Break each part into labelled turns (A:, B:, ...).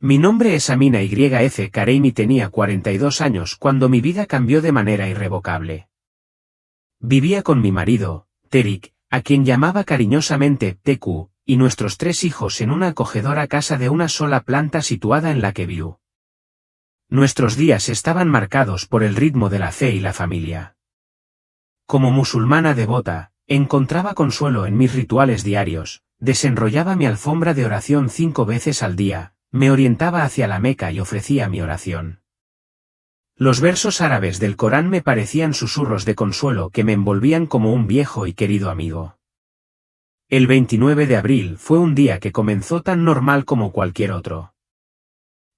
A: Mi nombre es Amina YF Kareem y tenía 42 años cuando mi vida cambió de manera irrevocable. Vivía con mi marido, Terik, a quien llamaba cariñosamente TQ, y nuestros 3 hijos en una acogedora casa de una sola planta situada en Lakeview. Nuestros días estaban marcados por el ritmo de la fe y la familia. Como musulmana devota, encontraba consuelo en mis rituales diarios, desenrollaba mi alfombra de oración 5 veces al día, me orientaba hacia la Meca y ofrecía mi oración. Los versos árabes del Corán me parecían susurros de consuelo que me envolvían como un viejo y querido amigo. El 29 de abril fue un día que comenzó tan normal como cualquier otro.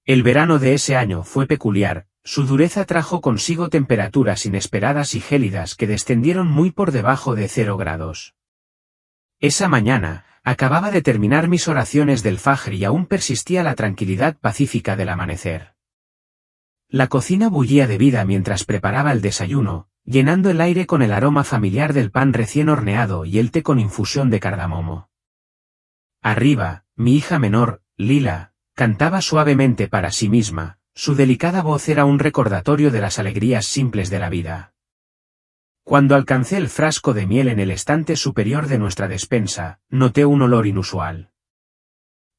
A: El verano de ese año fue peculiar, su dureza trajo consigo temperaturas inesperadas y gélidas que descendieron muy por debajo de 0 grados. Esa mañana, acababa de terminar mis oraciones del Fajr y aún persistía la tranquilidad pacífica del amanecer. La cocina bullía de vida mientras preparaba el desayuno, llenando el aire con el aroma familiar del pan recién horneado y el té con infusión de cardamomo. Arriba, mi hija menor, Lila, cantaba suavemente para sí misma, su delicada voz era un recordatorio de las alegrías simples de la vida. Cuando alcancé el frasco de miel en el estante superior de nuestra despensa, noté un olor inusual.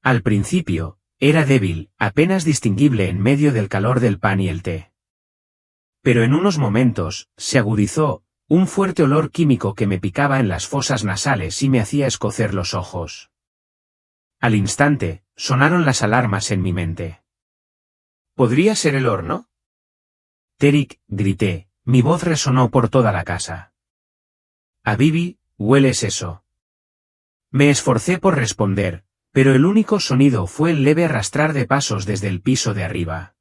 A: Al principio, era débil, apenas distinguible en medio del calor del pan y el té. Pero en unos momentos, se agudizó, un fuerte olor químico que me picaba en las fosas nasales y me hacía escocer los ojos. Al instante, sonaron las alarmas en mi mente. ¿Podría ser el horno? Terik, grité, mi voz resonó por toda la casa. Habibi, ¿hueles eso? Me esforcé por responder, pero el único sonido fue el leve arrastrar de pasos desde el piso de arriba.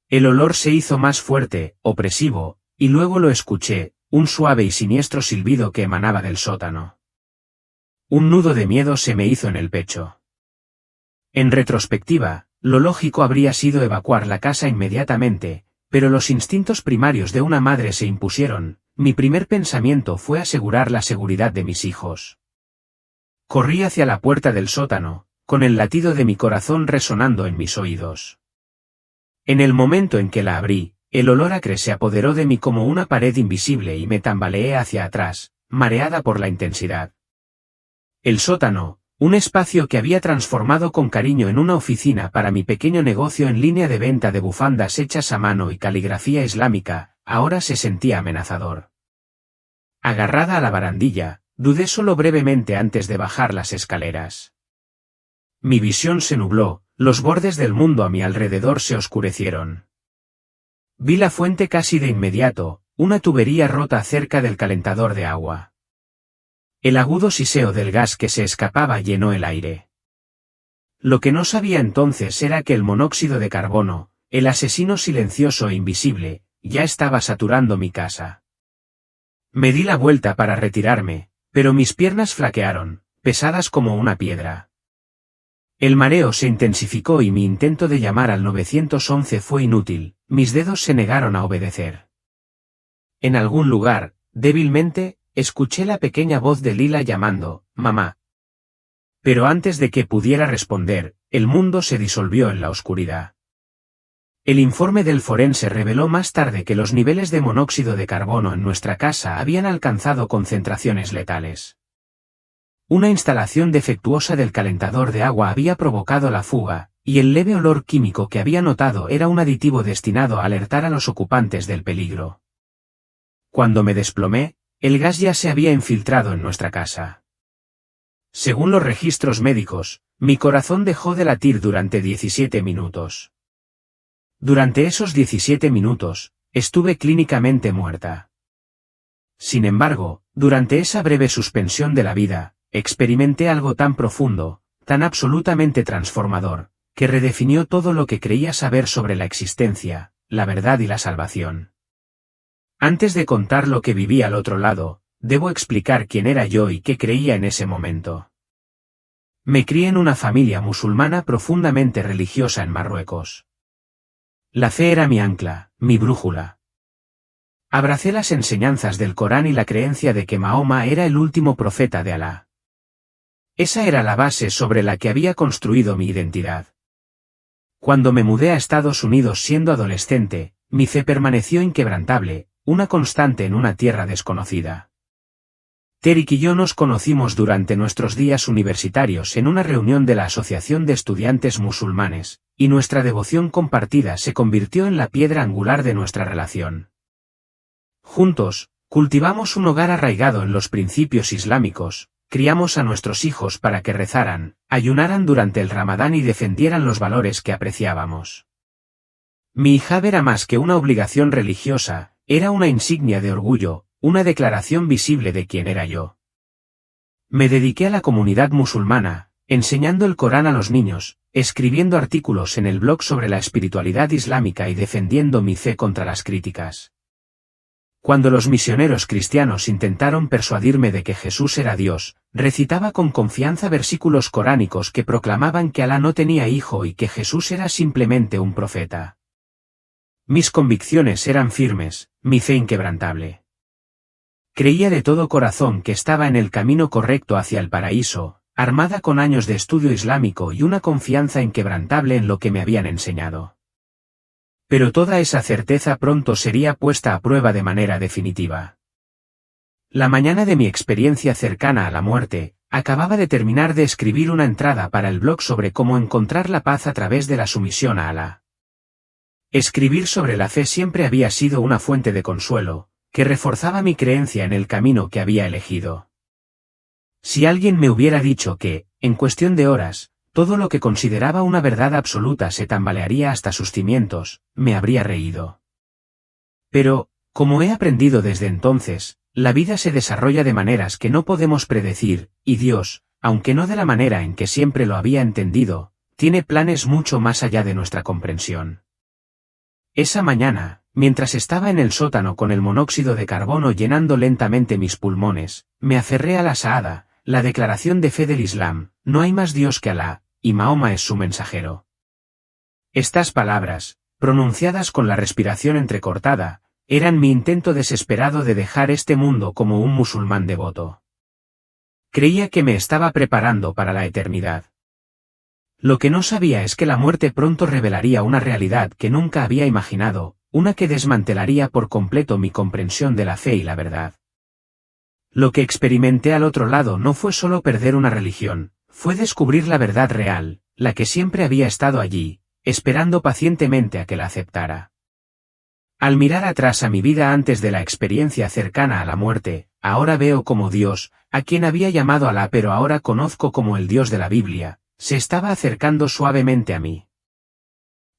A: El olor se hizo más fuerte, opresivo, y luego lo escuché, un suave y siniestro silbido que emanaba del sótano. Un nudo de miedo se me hizo en el pecho. En retrospectiva, lo lógico habría sido evacuar la casa inmediatamente, pero los instintos primarios de una madre se impusieron. Mi primer pensamiento fue asegurar la seguridad de mis hijos. Corrí hacia la puerta del sótano, con el latido de mi corazón resonando en mis oídos. En el momento en que la abrí, el olor acre se apoderó de mí como una pared invisible y me tambaleé hacia atrás, mareada por la intensidad. El sótano, un espacio que había transformado con cariño en una oficina para mi pequeño negocio en línea de venta de bufandas hechas a mano y caligrafía islámica, ahora se sentía amenazador. Agarrada a la barandilla, dudé solo brevemente antes de bajar las escaleras. Mi visión se nubló, los bordes del mundo a mi alrededor se oscurecieron. Vi la fuente casi de inmediato, una tubería rota cerca del calentador de agua. El agudo siseo del gas que se escapaba llenó el aire. Lo que no sabía entonces era que el monóxido de carbono, el asesino silencioso e invisible, ya estaba saturando mi casa. Me di la vuelta para retirarme, pero mis piernas flaquearon, pesadas como una piedra. El mareo se intensificó y mi intento de llamar al 911 fue inútil, mis dedos se negaron a obedecer. En algún lugar, débilmente, escuché la pequeña voz de Lila llamando, «Mamá». Pero antes de que pudiera responder, el mundo se disolvió en la oscuridad. El informe del forense reveló más tarde que los niveles de monóxido de carbono en nuestra casa habían alcanzado concentraciones letales. Una instalación defectuosa del calentador de agua había provocado la fuga, y el leve olor químico que había notado era un aditivo destinado a alertar a los ocupantes del peligro. Cuando me desplomé, el gas ya se había infiltrado en nuestra casa. Según los registros médicos, mi corazón dejó de latir durante 17 minutos. Durante esos 17 minutos, estuve clínicamente muerta. Sin embargo, durante esa breve suspensión de la vida, experimenté algo tan profundo, tan absolutamente transformador, que redefinió todo lo que creía saber sobre la existencia, la verdad y la salvación. Antes de contar lo que viví al otro lado, debo explicar quién era yo y qué creía en ese momento. Me crié en una familia musulmana profundamente religiosa en Marruecos. La fe era mi ancla, mi brújula. Abracé las enseñanzas del Corán y la creencia de que Mahoma era el último profeta de Alá. Esa era la base sobre la que había construido mi identidad. Cuando me mudé a Estados Unidos siendo adolescente, mi fe permaneció inquebrantable, una constante en una tierra desconocida. Terik y yo nos conocimos durante nuestros días universitarios en una reunión de la Asociación de Estudiantes Musulmanes, y nuestra devoción compartida se convirtió en la piedra angular de nuestra relación. Juntos, cultivamos un hogar arraigado en los principios islámicos, criamos a nuestros hijos para que rezaran, ayunaran durante el Ramadán y defendieran los valores que apreciábamos. Mi hijab era más que una obligación religiosa, era una insignia de orgullo, una declaración visible de quién era yo. Me dediqué a la comunidad musulmana, enseñando el Corán a los niños, escribiendo artículos en el blog sobre la espiritualidad islámica y defendiendo mi fe contra las críticas. Cuando los misioneros cristianos intentaron persuadirme de que Jesús era Dios, recitaba con confianza versículos coránicos que proclamaban que Alá no tenía hijo y que Jesús era simplemente un profeta. Mis convicciones eran firmes, mi fe inquebrantable. Creía de todo corazón que estaba en el camino correcto hacia el paraíso, armada con años de estudio islámico y una confianza inquebrantable en lo que me habían enseñado. Pero toda esa certeza pronto sería puesta a prueba de manera definitiva. La mañana de mi experiencia cercana a la muerte, acababa de terminar de escribir una entrada para el blog sobre cómo encontrar la paz a través de la sumisión a Alá. Escribir sobre la fe siempre había sido una fuente de consuelo, que reforzaba mi creencia en el camino que había elegido. Si alguien me hubiera dicho que, en cuestión de horas, todo lo que consideraba una verdad absoluta se tambalearía hasta sus cimientos, me habría reído. Pero, como he aprendido desde entonces, la vida se desarrolla de maneras que no podemos predecir, y Dios, aunque no de la manera en que siempre lo había entendido, tiene planes mucho más allá de nuestra comprensión. Esa mañana, mientras estaba en el sótano con el monóxido de carbono llenando lentamente mis pulmones, me aferré a la Shahada, la declaración de fe del Islam: no hay más Dios que Alá, y Mahoma es su mensajero. Estas palabras, pronunciadas con la respiración entrecortada, eran mi intento desesperado de dejar este mundo como un musulmán devoto. Creía que me estaba preparando para la eternidad. Lo que no sabía es que la muerte pronto revelaría una realidad que nunca había imaginado, una que desmantelaría por completo mi comprensión de la fe y la verdad. Lo que experimenté al otro lado no fue solo perder una religión, fue descubrir la verdad real, la que siempre había estado allí, esperando pacientemente a que la aceptara. Al mirar atrás a mi vida antes de la experiencia cercana a la muerte, ahora veo como Dios, a quien había llamado Alá pero ahora conozco como el Dios de la Biblia, se estaba acercando suavemente a mí.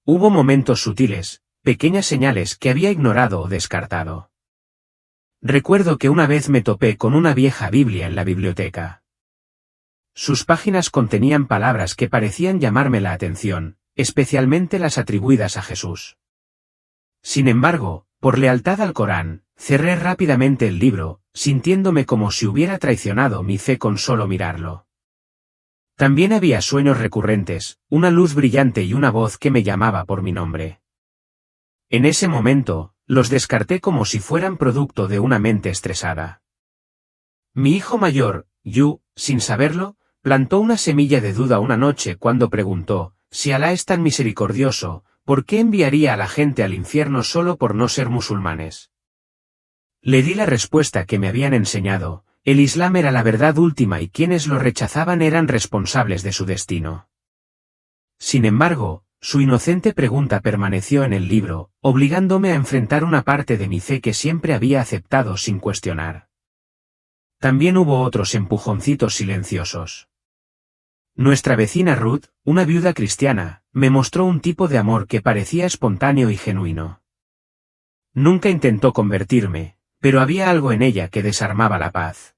A: Hubo momentos sutiles, pequeñas señales que había ignorado o descartado. Recuerdo que una vez me topé con una vieja Biblia en la biblioteca. Sus páginas contenían palabras que parecían llamarme la atención, especialmente las atribuidas a Jesús. Sin embargo, por lealtad al Corán, cerré rápidamente el libro, sintiéndome como si hubiera traicionado mi fe con solo mirarlo. También había sueños recurrentes, una luz brillante y una voz que me llamaba por mi nombre. En ese momento, los descarté como si fueran producto de una mente estresada. Mi hijo mayor, Yu, sin saberlo, plantó una semilla de duda una noche cuando preguntó: si Alá es tan misericordioso, ¿por qué enviaría a la gente al infierno solo por no ser musulmanes? Le di la respuesta que me habían enseñado: el Islam era la verdad última y quienes lo rechazaban eran responsables de su destino. Sin embargo, su inocente pregunta permaneció en el libro, obligándome a enfrentar una parte de mi fe que siempre había aceptado sin cuestionar. También hubo otros empujoncitos silenciosos. Nuestra vecina Ruth, una viuda cristiana, me mostró un tipo de amor que parecía espontáneo y genuino. Nunca intentó convertirme, pero había algo en ella que desarmaba la paz.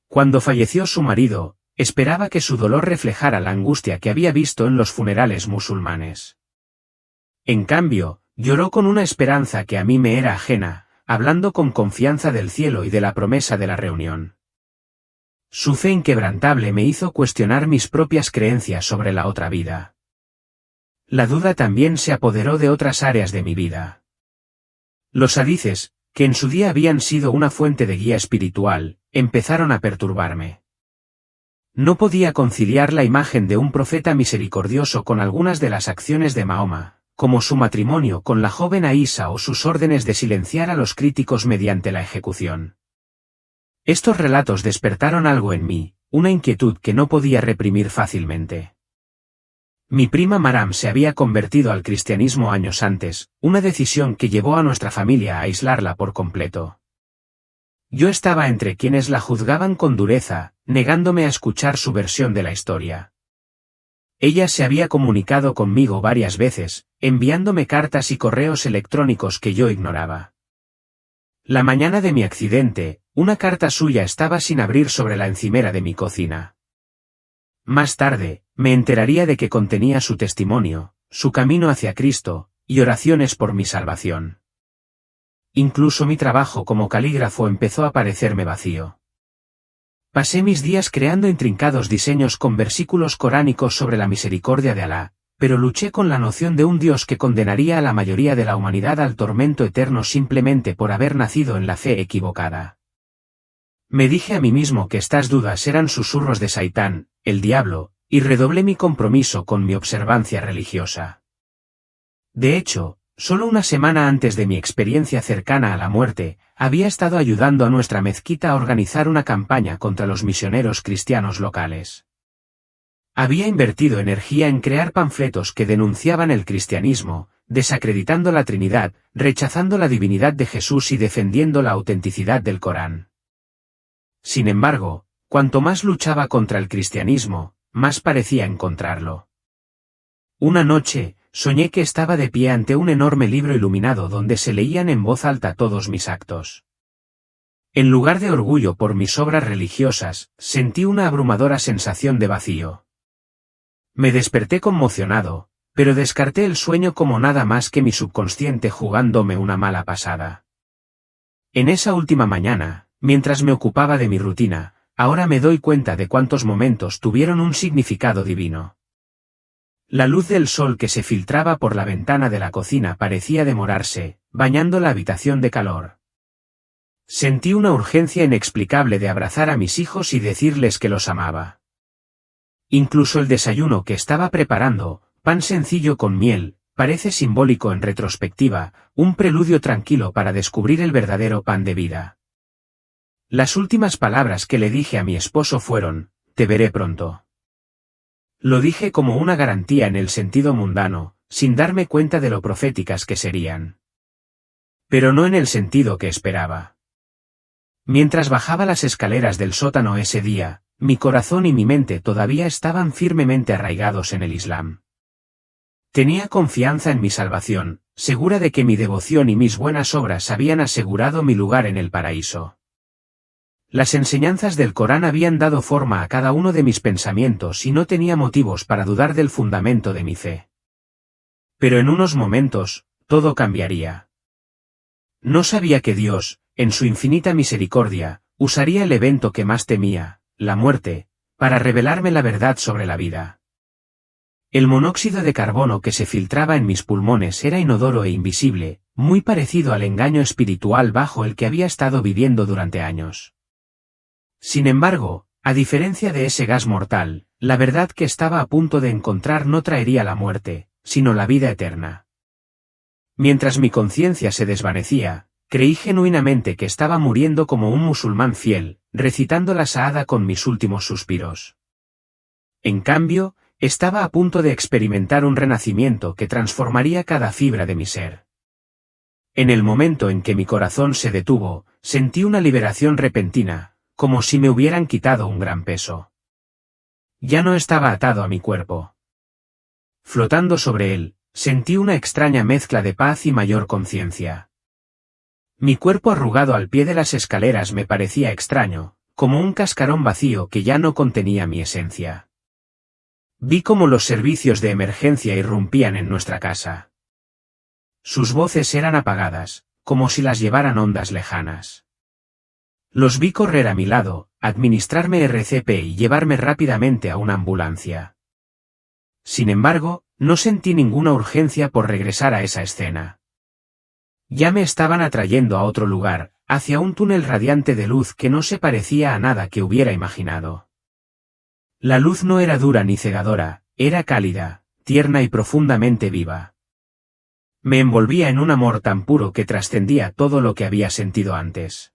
A: Cuando falleció su marido, esperaba que su dolor reflejara la angustia que había visto en los funerales musulmanes. En cambio, lloró con una esperanza que a mí me era ajena, hablando con confianza del cielo y de la promesa de la reunión. Su fe inquebrantable me hizo cuestionar mis propias creencias sobre la otra vida. La duda también se apoderó de otras áreas de mi vida. Los hadices, que en su día habían sido una fuente de guía espiritual, empezaron a perturbarme. No podía conciliar la imagen de un profeta misericordioso con algunas de las acciones de Mahoma, como su matrimonio con la joven Aisha o sus órdenes de silenciar a los críticos mediante la ejecución. Estos relatos despertaron algo en mí, una inquietud que no podía reprimir fácilmente. Mi prima Maram se había convertido al cristianismo años antes, una decisión que llevó a nuestra familia a aislarla por completo. Yo estaba entre quienes la juzgaban con dureza, negándome a escuchar su versión de la historia. Ella se había comunicado conmigo varias veces, enviándome cartas y correos electrónicos que yo ignoraba. La mañana de mi accidente, una carta suya estaba sin abrir sobre la encimera de mi cocina. Más tarde, me enteraría de que contenía su testimonio, su camino hacia Cristo, y oraciones por mi salvación. Incluso mi trabajo como calígrafo empezó a parecerme vacío. Pasé mis días creando intrincados diseños con versículos coránicos sobre la misericordia de Alá, pero luché con la noción de un Dios que condenaría a la mayoría de la humanidad al tormento eterno simplemente por haber nacido en la fe equivocada. Me dije a mí mismo que estas dudas eran susurros de Saitán, el diablo, y redoblé mi compromiso con mi observancia religiosa. De hecho, solo una semana antes de mi experiencia cercana a la muerte, había estado ayudando a nuestra mezquita a organizar una campaña contra los misioneros cristianos locales. Había invertido energía en crear panfletos que denunciaban el cristianismo, desacreditando la Trinidad, rechazando la divinidad de Jesús y defendiendo la autenticidad del Corán. Sin embargo, cuanto más luchaba contra el cristianismo, más parecía encontrarlo. Una noche, soñé que estaba de pie ante un enorme libro iluminado donde se leían en voz alta todos mis actos. En lugar de orgullo por mis obras religiosas, sentí una abrumadora sensación de vacío. Me desperté conmocionado, pero descarté el sueño como nada más que mi subconsciente jugándome una mala pasada. En esa última mañana, mientras me ocupaba de mi rutina, ahora me doy cuenta de cuántos momentos tuvieron un significado divino. La luz del sol que se filtraba por la ventana de la cocina parecía demorarse, bañando la habitación de calor. Sentí una urgencia inexplicable de abrazar a mis hijos y decirles que los amaba. Incluso el desayuno que estaba preparando, pan sencillo con miel, parece simbólico en retrospectiva, un preludio tranquilo para descubrir el verdadero pan de vida. Las últimas palabras que le dije a mi esposo fueron, «Te veré pronto». Lo dije como una garantía en el sentido mundano, sin darme cuenta de lo proféticas que serían. Pero no en el sentido que esperaba. Mientras bajaba las escaleras del sótano ese día, mi corazón y mi mente todavía estaban firmemente arraigados en el Islam. Tenía confianza en mi salvación, segura de que mi devoción y mis buenas obras habían asegurado mi lugar en el paraíso. Las enseñanzas del Corán habían dado forma a cada uno de mis pensamientos y no tenía motivos para dudar del fundamento de mi fe. Pero en unos momentos, todo cambiaría. No sabía que Dios, en su infinita misericordia, usaría el evento que más temía, la muerte, para revelarme la verdad sobre la vida. El monóxido de carbono que se filtraba en mis pulmones era inodoro e invisible, muy parecido al engaño espiritual bajo el que había estado viviendo durante años. Sin embargo, a diferencia de ese gas mortal, la verdad que estaba a punto de encontrar no traería la muerte, sino la vida eterna. Mientras mi conciencia se desvanecía, creí genuinamente que estaba muriendo como un musulmán fiel, recitando la Shahada con mis últimos suspiros. En cambio, estaba a punto de experimentar un renacimiento que transformaría cada fibra de mi ser. En el momento en que mi corazón se detuvo, sentí una liberación repentina, como si me hubieran quitado un gran peso. Ya no estaba atado a mi cuerpo. Flotando sobre él, sentí una extraña mezcla de paz y mayor conciencia. Mi cuerpo arrugado al pie de las escaleras me parecía extraño, como un cascarón vacío que ya no contenía mi esencia. Vi cómo los servicios de emergencia irrumpían en nuestra casa. Sus voces eran apagadas, como si las llevaran ondas lejanas. Los vi correr a mi lado, administrarme RCP y llevarme rápidamente a una ambulancia. Sin embargo, no sentí ninguna urgencia por regresar a esa escena. Ya me estaban atrayendo a otro lugar, hacia un túnel radiante de luz que no se parecía a nada que hubiera imaginado. La luz no era dura ni cegadora, era cálida, tierna y profundamente viva. Me envolvía en un amor tan puro que trascendía todo lo que había sentido antes.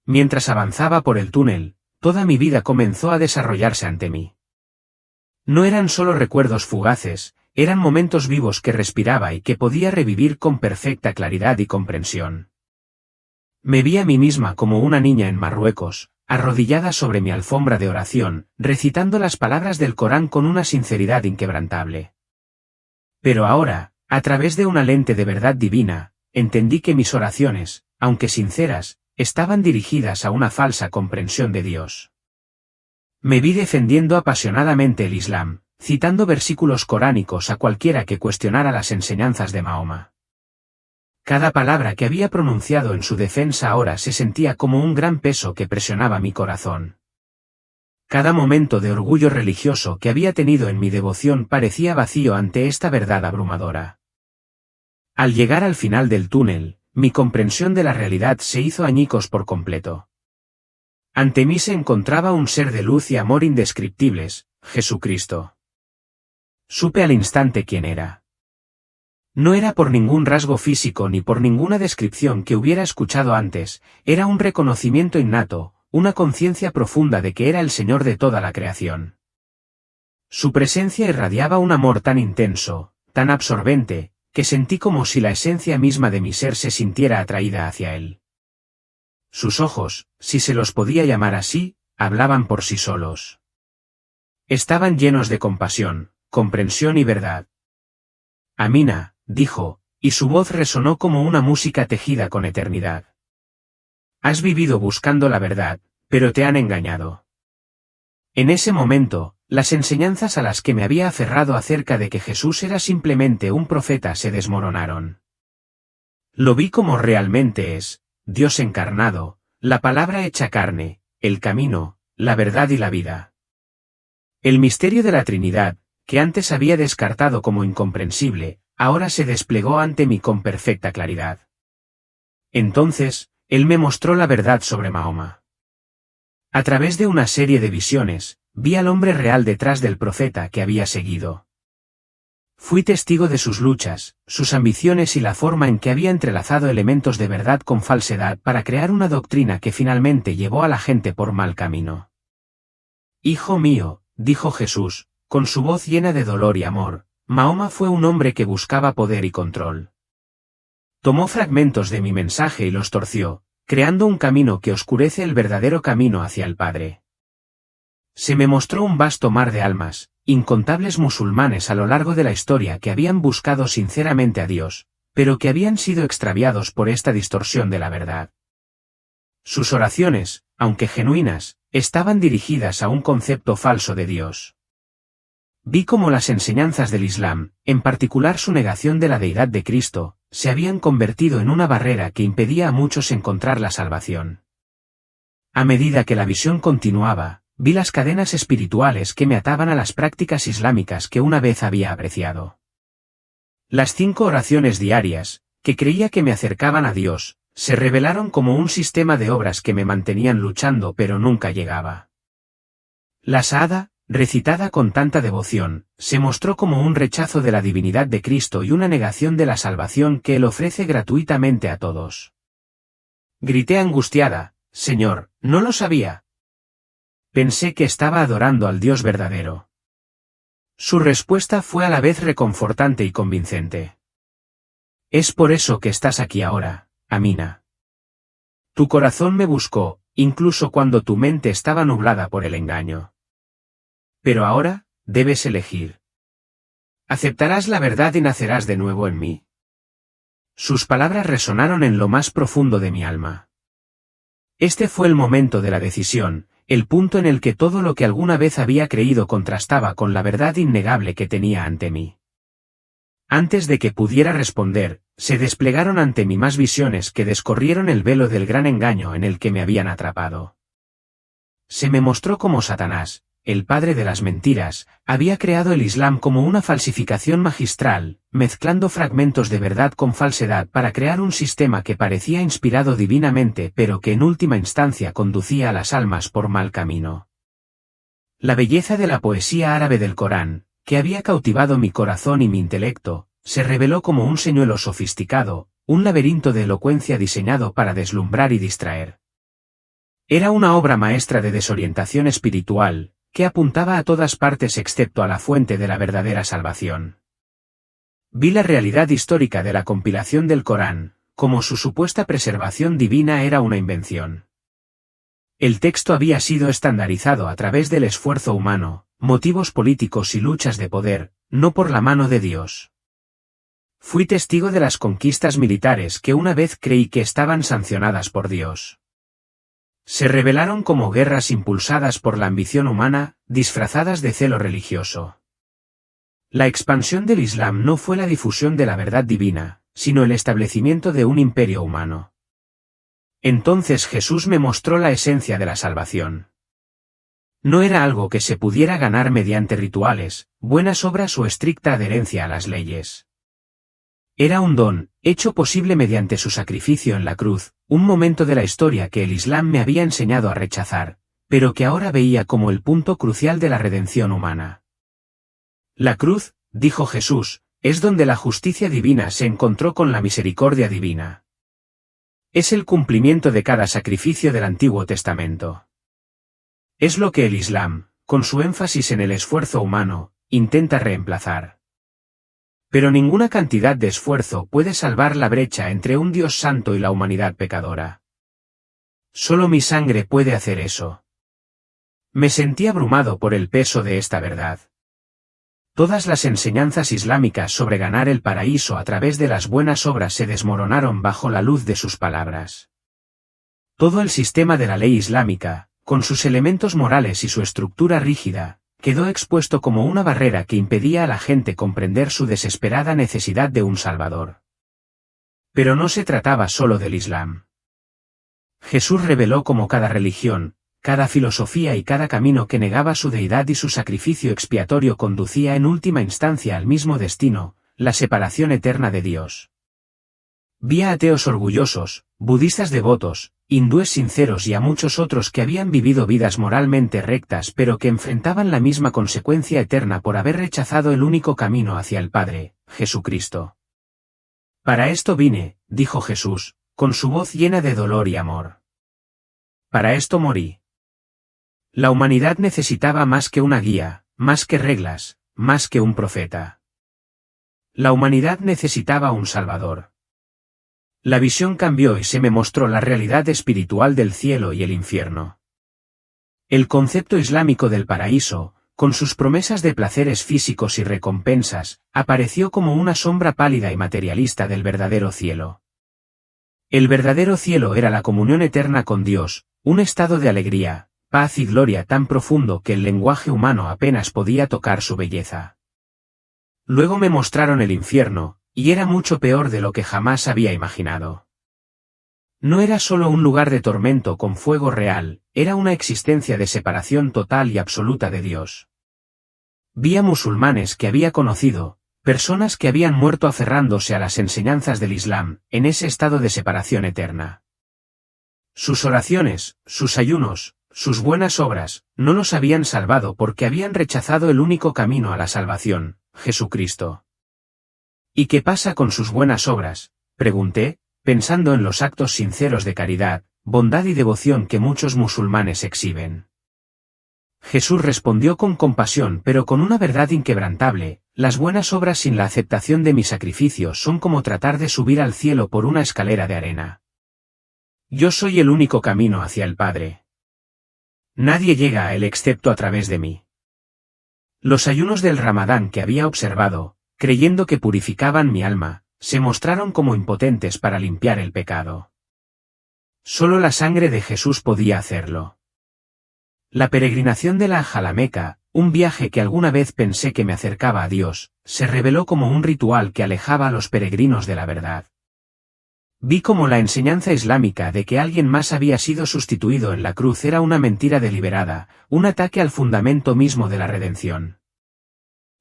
A: Mientras avanzaba por el túnel, toda mi vida comenzó a desarrollarse ante mí. No eran solo recuerdos fugaces, eran momentos vivos que respiraba y que podía revivir con perfecta claridad y comprensión. Me vi a mí misma como una niña en Marruecos, arrodillada sobre mi alfombra de oración, recitando las palabras del Corán con una sinceridad inquebrantable. Pero ahora, a través de una lente de verdad divina, entendí que mis oraciones, aunque sinceras, estaban dirigidas a una falsa comprensión de Dios. Me vi defendiendo apasionadamente el Islam, citando versículos coránicos a cualquiera que cuestionara las enseñanzas de Mahoma. Cada palabra que había pronunciado en su defensa ahora se sentía como un gran peso que presionaba mi corazón. Cada momento de orgullo religioso que había tenido en mi devoción parecía vacío ante esta verdad abrumadora. Al llegar al final del túnel, mi comprensión de la realidad se hizo añicos por completo. Ante mí se encontraba un ser de luz y amor indescriptibles, Jesucristo. Supe al instante quién era. No era por ningún rasgo físico ni por ninguna descripción que hubiera escuchado antes, era un reconocimiento innato, una conciencia profunda de que era el Señor de toda la creación. Su presencia irradiaba un amor tan intenso, tan absorbente, que sentí como si la esencia misma de mi ser se sintiera atraída hacia él. Sus ojos, si se los podía llamar así, hablaban por sí solos. Estaban llenos de compasión, comprensión y verdad. Amina, dijo, y su voz resonó como una música tejida con eternidad. Has vivido buscando la verdad, pero te han engañado. En ese momento, las enseñanzas a las que me había aferrado acerca de que Jesús era simplemente un profeta se desmoronaron. Lo vi como realmente es, Dios encarnado, la palabra hecha carne, el camino, la verdad y la vida. El misterio de la Trinidad, que antes había descartado como incomprensible, ahora se desplegó ante mí con perfecta claridad. Entonces, él me mostró la verdad sobre Mahoma. A través de una serie de visiones, vi al hombre real detrás del profeta que había seguido. Fui testigo de sus luchas, sus ambiciones y la forma en que había entrelazado elementos de verdad con falsedad para crear una doctrina que finalmente llevó a la gente por mal camino. Hijo mío, dijo Jesús, con su voz llena de dolor y amor, Mahoma fue un hombre que buscaba poder y control. Tomó fragmentos de mi mensaje y los torció, creando un camino que oscurece el verdadero camino hacia el Padre. Se me mostró un vasto mar de almas, incontables musulmanes a lo largo de la historia que habían buscado sinceramente a Dios, pero que habían sido extraviados por esta distorsión de la verdad. Sus oraciones, aunque genuinas, estaban dirigidas a un concepto falso de Dios. Vi cómo las enseñanzas del Islam, en particular su negación de la deidad de Cristo, se habían convertido en una barrera que impedía a muchos encontrar la salvación. A medida que la visión continuaba, vi las cadenas espirituales que me ataban a las prácticas islámicas que una vez había apreciado. Las 5 oraciones diarias, que creía que me acercaban a Dios, se revelaron como un sistema de obras que me mantenían luchando pero nunca llegaba. La Shahada, recitada con tanta devoción, se mostró como un rechazo de la divinidad de Cristo y una negación de la salvación que Él ofrece gratuitamente a todos. Grité angustiada, Señor, no lo sabía. Pensé que estaba adorando al Dios verdadero. Su respuesta fue a la vez reconfortante y convincente. Es por eso que estás aquí ahora, Amina. Tu corazón me buscó, incluso cuando tu mente estaba nublada por el engaño. Pero ahora, debes elegir. Aceptarás la verdad y nacerás de nuevo en mí. Sus palabras resonaron en lo más profundo de mi alma. Este fue el momento de la decisión, el punto en el que todo lo que alguna vez había creído contrastaba con la verdad innegable que tenía ante mí. Antes de que pudiera responder, se desplegaron ante mí más visiones que descorrieron el velo del gran engaño en el que me habían atrapado. Se me mostró cómo Satanás, el padre de las mentiras, había creado el Islam como una falsificación magistral, mezclando fragmentos de verdad con falsedad para crear un sistema que parecía inspirado divinamente pero que en última instancia conducía a las almas por mal camino. La belleza de la poesía árabe del Corán, que había cautivado mi corazón y mi intelecto, se reveló como un señuelo sofisticado, un laberinto de elocuencia diseñado para deslumbrar y distraer. Era una obra maestra de desorientación espiritual, que apuntaba a todas partes excepto a la fuente de la verdadera salvación. Vi la realidad histórica de la compilación del Corán, como su supuesta preservación divina era una invención. El texto había sido estandarizado a través del esfuerzo humano, motivos políticos y luchas de poder, no por la mano de Dios. Fui testigo de las conquistas militares que una vez creí que estaban sancionadas por Dios. Se revelaron como guerras impulsadas por la ambición humana, disfrazadas de celo religioso. La expansión del Islam no fue la difusión de la verdad divina, sino el establecimiento de un imperio humano. Entonces Jesús me mostró la esencia de la salvación. No era algo que se pudiera ganar mediante rituales, buenas obras o estricta adherencia a las leyes. Era un don, hecho posible mediante su sacrificio en la cruz, un momento de la historia que el Islam me había enseñado a rechazar, pero que ahora veía como el punto crucial de la redención humana. La cruz, dijo Jesús, es donde la justicia divina se encontró con la misericordia divina. Es el cumplimiento de cada sacrificio del Antiguo Testamento. Es lo que el Islam, con su énfasis en el esfuerzo humano, intenta reemplazar. Pero ninguna cantidad de esfuerzo puede salvar la brecha entre un Dios santo y la humanidad pecadora. Solo mi sangre puede hacer eso. Me sentí abrumado por el peso de esta verdad. Todas las enseñanzas islámicas sobre ganar el paraíso a través de las buenas obras se desmoronaron bajo la luz de sus palabras. Todo el sistema de la ley islámica, con sus elementos morales y su estructura rígida, quedó expuesto como una barrera que impedía a la gente comprender su desesperada necesidad de un Salvador. Pero no se trataba solo del Islam. Jesús reveló cómo cada religión, cada filosofía y cada camino que negaba su deidad y su sacrificio expiatorio conducía en última instancia al mismo destino, la separación eterna de Dios. Vi a ateos orgullosos, budistas devotos, hindúes sinceros y a muchos otros que habían vivido vidas moralmente rectas pero que enfrentaban la misma consecuencia eterna por haber rechazado el único camino hacia el Padre, Jesucristo. Para esto vine, dijo Jesús, con su voz llena de dolor y amor. Para esto morí. La humanidad necesitaba más que una guía, más que reglas, más que un profeta. La humanidad necesitaba un Salvador. La visión cambió y se me mostró la realidad espiritual del cielo y el infierno. El concepto islámico del paraíso, con sus promesas de placeres físicos y recompensas, apareció como una sombra pálida y materialista del verdadero cielo. El verdadero cielo era la comunión eterna con Dios, un estado de alegría, paz y gloria tan profundo que el lenguaje humano apenas podía tocar su belleza. Luego me mostraron el infierno, y era mucho peor de lo que jamás había imaginado. No era solo un lugar de tormento con fuego real, era una existencia de separación total y absoluta de Dios. Vi a musulmanes que había conocido, personas que habían muerto aferrándose a las enseñanzas del Islam, en ese estado de separación eterna. Sus oraciones, sus ayunos, sus buenas obras, no los habían salvado porque habían rechazado el único camino a la salvación, Jesucristo. ¿Y qué pasa con sus buenas obras?, pregunté, pensando en los actos sinceros de caridad, bondad y devoción que muchos musulmanes exhiben. Jesús respondió con compasión pero con una verdad inquebrantable: las buenas obras sin la aceptación de mi sacrificio son como tratar de subir al cielo por una escalera de arena. Yo soy el único camino hacia el Padre. Nadie llega a él excepto a través de mí. Los ayunos del Ramadán que había observado, creyendo que purificaban mi alma, se mostraron como impotentes para limpiar el pecado. Solo la sangre de Jesús podía hacerlo. La peregrinación de la Haj a la Meca, un viaje que alguna vez pensé que me acercaba a Dios, se reveló como un ritual que alejaba a los peregrinos de la verdad. Vi como la enseñanza islámica de que alguien más había sido sustituido en la cruz era una mentira deliberada, un ataque al fundamento mismo de la redención.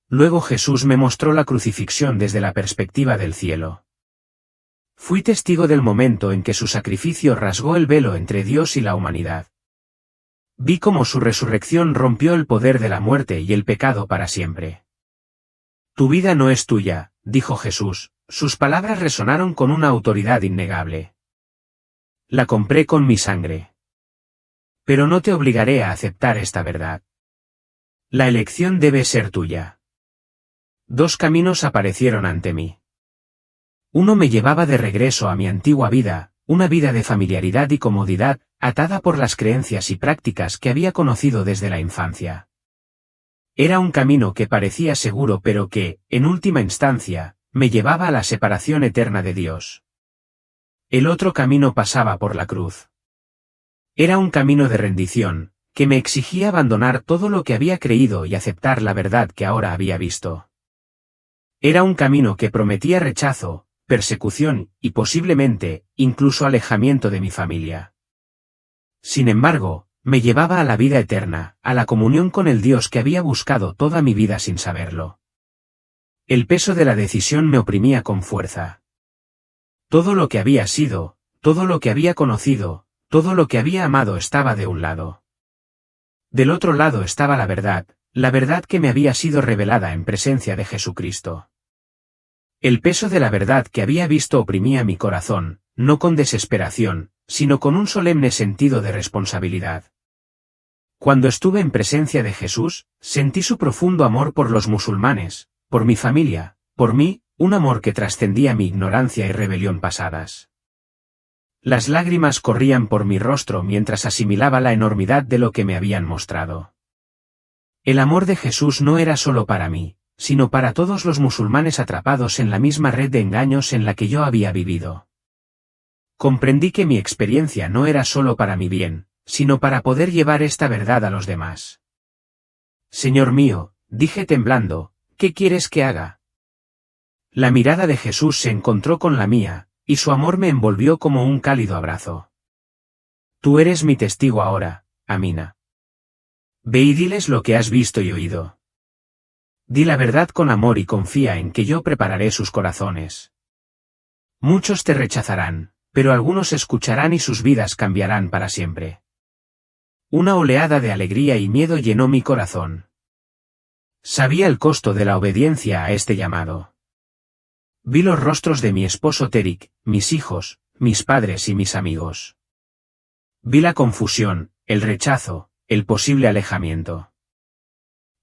A: Luego Jesús me mostró la crucifixión desde la perspectiva del cielo. Fui testigo del momento en que su sacrificio rasgó el velo entre Dios y la humanidad. Vi cómo su resurrección rompió el poder de la muerte y el pecado para siempre. Tu vida no es tuya, dijo Jesús, sus palabras resonaron con una autoridad innegable. La compré con mi sangre. Pero no te obligaré a aceptar esta verdad. La elección debe ser tuya. Dos caminos aparecieron ante mí. Uno me llevaba de regreso a mi antigua vida, una vida de familiaridad y comodidad, atada por las creencias y prácticas que había conocido desde la infancia. Era un camino que parecía seguro pero que, en última instancia, me llevaba a la separación eterna de Dios. El otro camino pasaba por la cruz. Era un camino de rendición, que me exigía abandonar todo lo que había creído y aceptar la verdad que ahora había visto. Era un camino que prometía rechazo, persecución y posiblemente, incluso alejamiento de mi familia. Sin embargo, me llevaba a la vida eterna, a la comunión con el Dios que había buscado toda mi vida sin saberlo. El peso de la decisión me oprimía con fuerza. Todo lo que había sido, todo lo que había conocido, todo lo que había amado estaba de un lado. Del otro lado estaba la verdad que me había sido revelada en presencia de Jesucristo. El peso de la verdad que había visto oprimía mi corazón, no con desesperación, sino con un solemne sentido de responsabilidad. Cuando estuve en presencia de Jesús, sentí su profundo amor por los musulmanes, por mi familia, por mí, un amor que trascendía mi ignorancia y rebelión pasadas. Las lágrimas corrían por mi rostro mientras asimilaba la enormidad de lo que me habían mostrado. El amor de Jesús no era solo para mí, sino para todos los musulmanes atrapados en la misma red de engaños en la que yo había vivido. Comprendí que mi experiencia no era solo para mi bien, sino para poder llevar esta verdad a los demás. Señor mío, dije temblando, ¿qué quieres que haga? La mirada de Jesús se encontró con la mía, y su amor me envolvió como un cálido abrazo. Tú eres mi testigo ahora, Amina. Ve y diles lo que has visto y oído. Di la verdad con amor y confía en que yo prepararé sus corazones. Muchos te rechazarán, pero algunos escucharán y sus vidas cambiarán para siempre. Una oleada de alegría y miedo llenó mi corazón. Sabía el costo de la obediencia a este llamado. Vi los rostros de mi esposo Terik, mis hijos, mis padres y mis amigos. Vi la confusión, el rechazo, el posible alejamiento.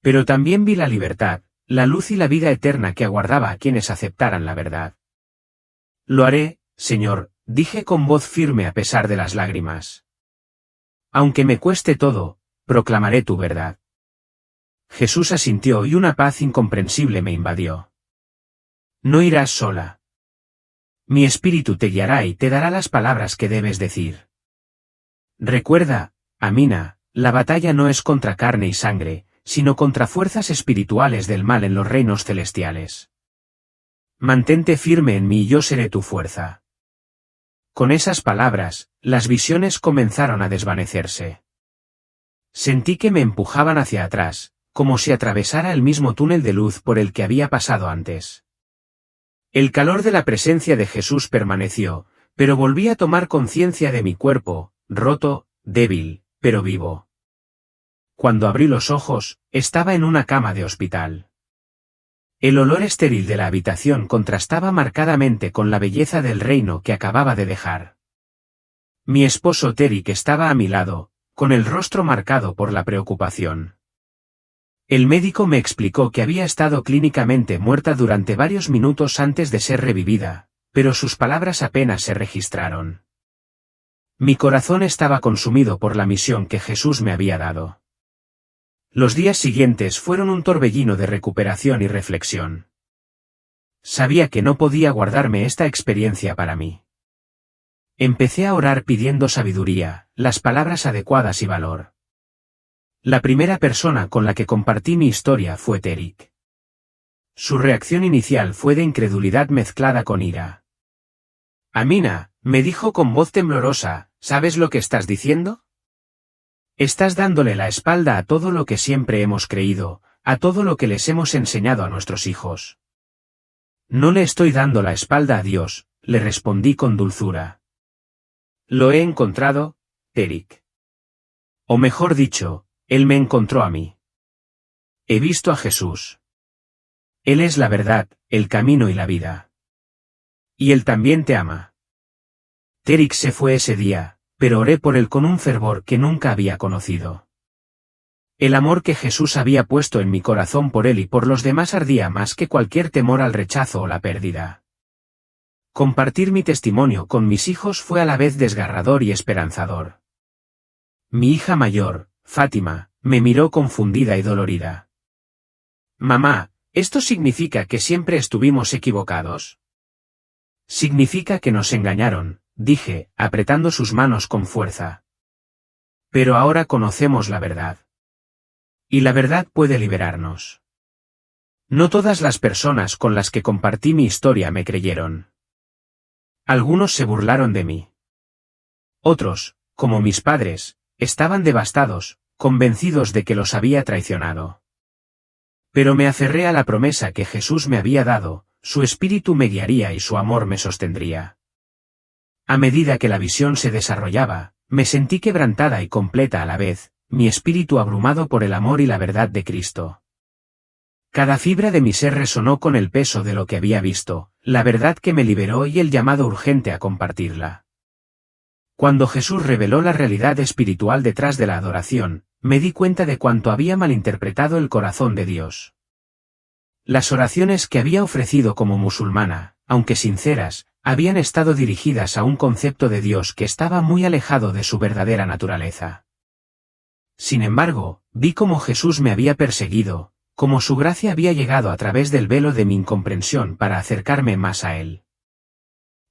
A: Pero también vi la libertad, la luz y la vida eterna que aguardaba a quienes aceptaran la verdad. Lo haré, Señor, dije con voz firme a pesar de las lágrimas. Aunque me cueste todo, proclamaré tu verdad. Jesús asintió y una paz incomprensible me invadió. No irás sola. Mi espíritu te guiará y te dará las palabras que debes decir. Recuerda, Amina, la batalla no es contra carne y sangre, sino contra fuerzas espirituales del mal en los reinos celestiales. Mantente firme en mí y yo seré tu fuerza. Con esas palabras, las visiones comenzaron a desvanecerse. Sentí que me empujaban hacia atrás, como si atravesara el mismo túnel de luz por el que había pasado antes. El calor de la presencia de Jesús permaneció, pero volví a tomar conciencia de mi cuerpo, roto, débil, pero vivo. Cuando abrí los ojos, estaba en una cama de hospital. El olor estéril de la habitación contrastaba marcadamente con la belleza del reino que acababa de dejar. Mi esposo Terik estaba a mi lado, con el rostro marcado por la preocupación. El médico me explicó que había estado clínicamente muerta durante varios minutos antes de ser revivida, pero sus palabras apenas se registraron. Mi corazón estaba consumido por la misión que Jesús me había dado. Los días siguientes fueron un torbellino de recuperación y reflexión. Sabía que no podía guardarme esta experiencia para mí. Empecé a orar pidiendo sabiduría, las palabras adecuadas y valor. La primera persona con la que compartí mi historia fue Terik. Su reacción inicial fue de incredulidad mezclada con ira. Amina, me dijo con voz temblorosa, ¿sabes lo que estás diciendo? Estás dándole la espalda a todo lo que siempre hemos creído, a todo lo que les hemos enseñado a nuestros hijos. No le estoy dando la espalda a Dios, le respondí con dulzura. Lo he encontrado, Terik. O mejor dicho, Él me encontró a mí. He visto a Jesús. Él es la verdad, el camino y la vida. Y Él también te ama. Terik se fue ese día, pero oré por él con un fervor que nunca había conocido. El amor que Jesús había puesto en mi corazón por él y por los demás ardía más que cualquier temor al rechazo o la pérdida. Compartir mi testimonio con mis hijos fue a la vez desgarrador y esperanzador. Mi hija mayor, Fátima, me miró confundida y dolorida. Mamá, ¿esto significa que siempre estuvimos equivocados? Significa que nos engañaron, dije, apretando sus manos con fuerza. Pero ahora conocemos la verdad. Y la verdad puede liberarnos. No todas las personas con las que compartí mi historia me creyeron. Algunos se burlaron de mí. Otros, como mis padres, estaban devastados, convencidos de que los había traicionado. Pero me aferré a la promesa que Jesús me había dado, su espíritu me guiaría y su amor me sostendría. A medida que la visión se desarrollaba, me sentí quebrantada y completa a la vez, mi espíritu abrumado por el amor y la verdad de Cristo. Cada fibra de mi ser resonó con el peso de lo que había visto, la verdad que me liberó y el llamado urgente a compartirla. Cuando Jesús reveló la realidad espiritual detrás de la adoración, me di cuenta de cuánto había malinterpretado el corazón de Dios. Las oraciones que había ofrecido como musulmana, aunque sinceras, habían estado dirigidas a un concepto de Dios que estaba muy alejado de su verdadera naturaleza. Sin embargo, vi cómo Jesús me había perseguido, cómo su gracia había llegado a través del velo de mi incomprensión para acercarme más a Él.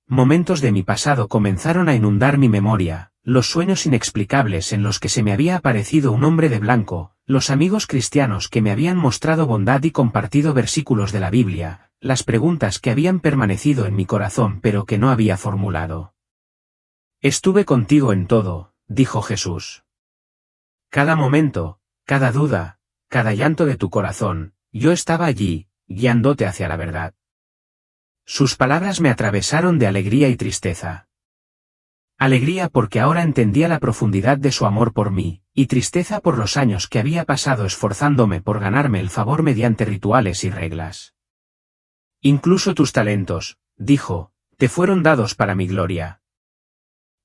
A: Momentos de mi pasado comenzaron a inundar mi memoria, los sueños inexplicables en los que se me había aparecido un hombre de blanco, los amigos cristianos que me habían mostrado bondad y compartido versículos de la Biblia, las preguntas que habían permanecido en mi corazón pero que no había formulado. Estuve contigo en todo, dijo Jesús. Cada momento, cada duda, cada llanto de tu corazón, yo estaba allí, guiándote hacia la verdad. Sus palabras me atravesaron de alegría y tristeza. Alegría porque ahora entendía la profundidad de su amor por mí, y tristeza por los años que había pasado esforzándome por ganarme el favor mediante rituales y reglas. Incluso tus talentos, dijo, te fueron dados para mi gloria.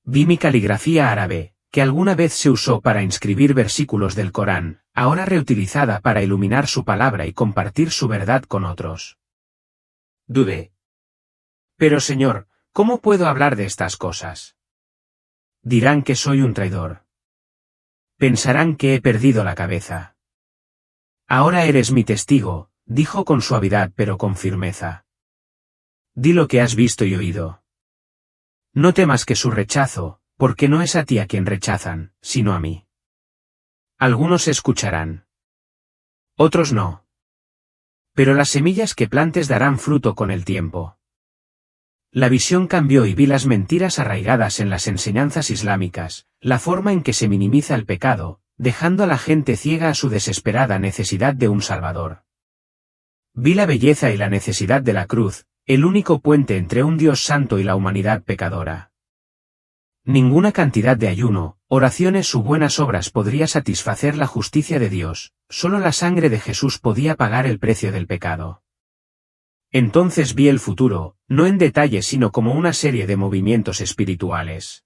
A: Vi mi caligrafía árabe, que alguna vez se usó para inscribir versículos del Corán, ahora reutilizada para iluminar su palabra y compartir su verdad con otros. Dudé. Pero Señor, ¿cómo puedo hablar de estas cosas? Dirán que soy un traidor. Pensarán que he perdido la cabeza. Ahora eres mi testigo, dijo con suavidad pero con firmeza. Di lo que has visto y oído. No temas que su rechazo, porque no es a ti a quien rechazan, sino a mí. Algunos escucharán. Otros no. Pero las semillas que plantes darán fruto con el tiempo. La visión cambió y vi las mentiras arraigadas en las enseñanzas islámicas, la forma en que se minimiza el pecado, dejando a la gente ciega a su desesperada necesidad de un Salvador. Vi la belleza y la necesidad de la cruz, el único puente entre un Dios santo y la humanidad pecadora. Ninguna cantidad de ayuno, oraciones u buenas obras podría satisfacer la justicia de Dios, solo la sangre de Jesús podía pagar el precio del pecado. Entonces vi el futuro, no en detalle sino como una serie de movimientos espirituales.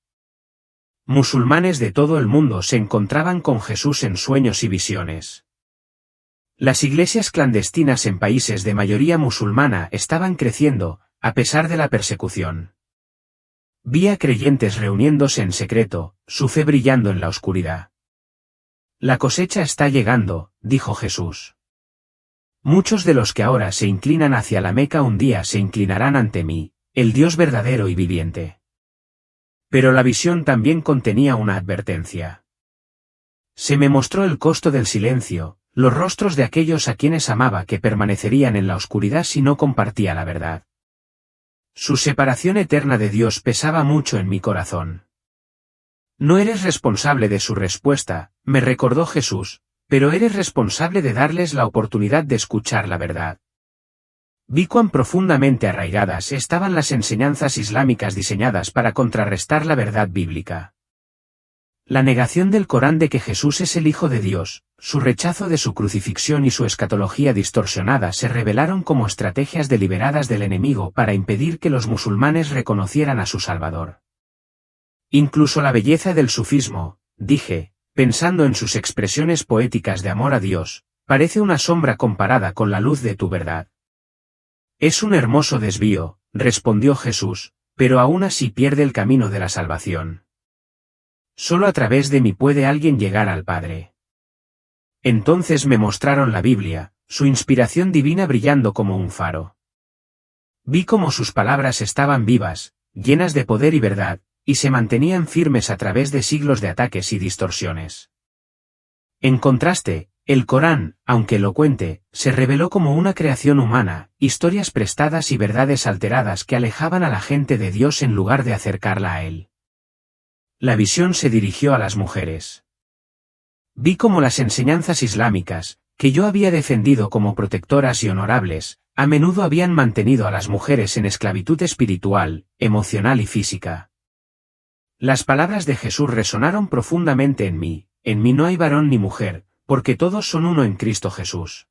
A: Musulmanes de todo el mundo se encontraban con Jesús en sueños y visiones. Las iglesias clandestinas en países de mayoría musulmana estaban creciendo, a pesar de la persecución. Vi a creyentes reuniéndose en secreto, su fe brillando en la oscuridad. La cosecha está llegando, dijo Jesús. Muchos de los que ahora se inclinan hacia la Meca un día se inclinarán ante mí, el Dios verdadero y viviente. Pero la visión también contenía una advertencia. Se me mostró el costo del silencio, los rostros de aquellos a quienes amaba que permanecerían en la oscuridad si no compartía la verdad. Su separación eterna de Dios pesaba mucho en mi corazón. No eres responsable de su respuesta, me recordó Jesús, pero eres responsable de darles la oportunidad de escuchar la verdad. Vi cuán profundamente arraigadas estaban las enseñanzas islámicas diseñadas para contrarrestar la verdad bíblica. La negación del Corán de que Jesús es el Hijo de Dios, su rechazo de su crucifixión y su escatología distorsionada se revelaron como estrategias deliberadas del enemigo para impedir que los musulmanes reconocieran a su Salvador. Incluso la belleza del sufismo, dije, pensando en sus expresiones poéticas de amor a Dios, parece una sombra comparada con la luz de tu verdad. Es un hermoso desvío, respondió Jesús, pero aún así pierde el camino de la salvación. Solo a través de mí puede alguien llegar al Padre. Entonces me mostraron la Biblia, su inspiración divina brillando como un faro. Vi cómo sus palabras estaban vivas, llenas de poder y verdad, y se mantenían firmes a través de siglos de ataques y distorsiones. En contraste, el Corán, aunque elocuente, se reveló como una creación humana, historias prestadas y verdades alteradas que alejaban a la gente de Dios en lugar de acercarla a Él. La visión se dirigió a las mujeres. Vi cómo las enseñanzas islámicas, que yo había defendido como protectoras y honorables, a menudo habían mantenido a las mujeres en esclavitud espiritual, emocional y física. Las palabras de Jesús resonaron profundamente en mí no hay varón ni mujer, porque todos son uno en Cristo Jesús.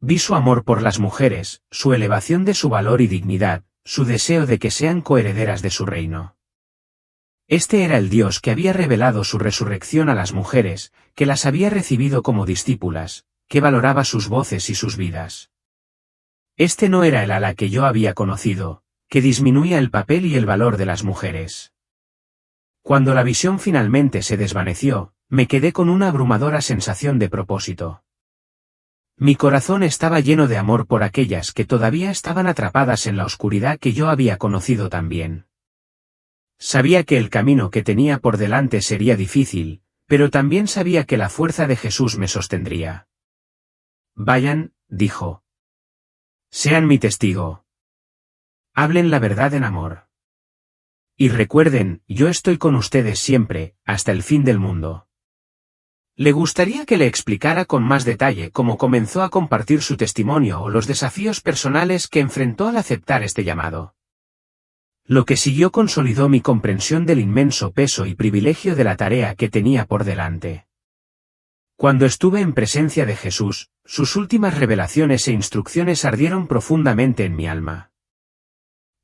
A: Vi su amor por las mujeres, su elevación de su valor y dignidad, su deseo de que sean coherederas de su reino. Este era el Dios que había revelado su resurrección a las mujeres, que las había recibido como discípulas, que valoraba sus voces y sus vidas. Este no era el Alá que yo había conocido, que disminuía el papel y el valor de las mujeres. Cuando la visión finalmente se desvaneció, me quedé con una abrumadora sensación de propósito. Mi corazón estaba lleno de amor por aquellas que todavía estaban atrapadas en la oscuridad que yo había conocido también. Sabía que el camino que tenía por delante sería difícil, pero también sabía que la fuerza de Jesús me sostendría. Vayan, dijo. Sean mi testigo. Hablen la verdad en amor. Y recuerden, yo estoy con ustedes siempre, hasta el fin del mundo. ¿Le gustaría que le explicara con más detalle cómo comenzó a compartir su testimonio o los desafíos personales que enfrentó al aceptar este llamado? Lo que siguió consolidó mi comprensión del inmenso peso y privilegio de la tarea que tenía por delante. Cuando estuve en presencia de Jesús, sus últimas revelaciones e instrucciones ardieron profundamente en mi alma.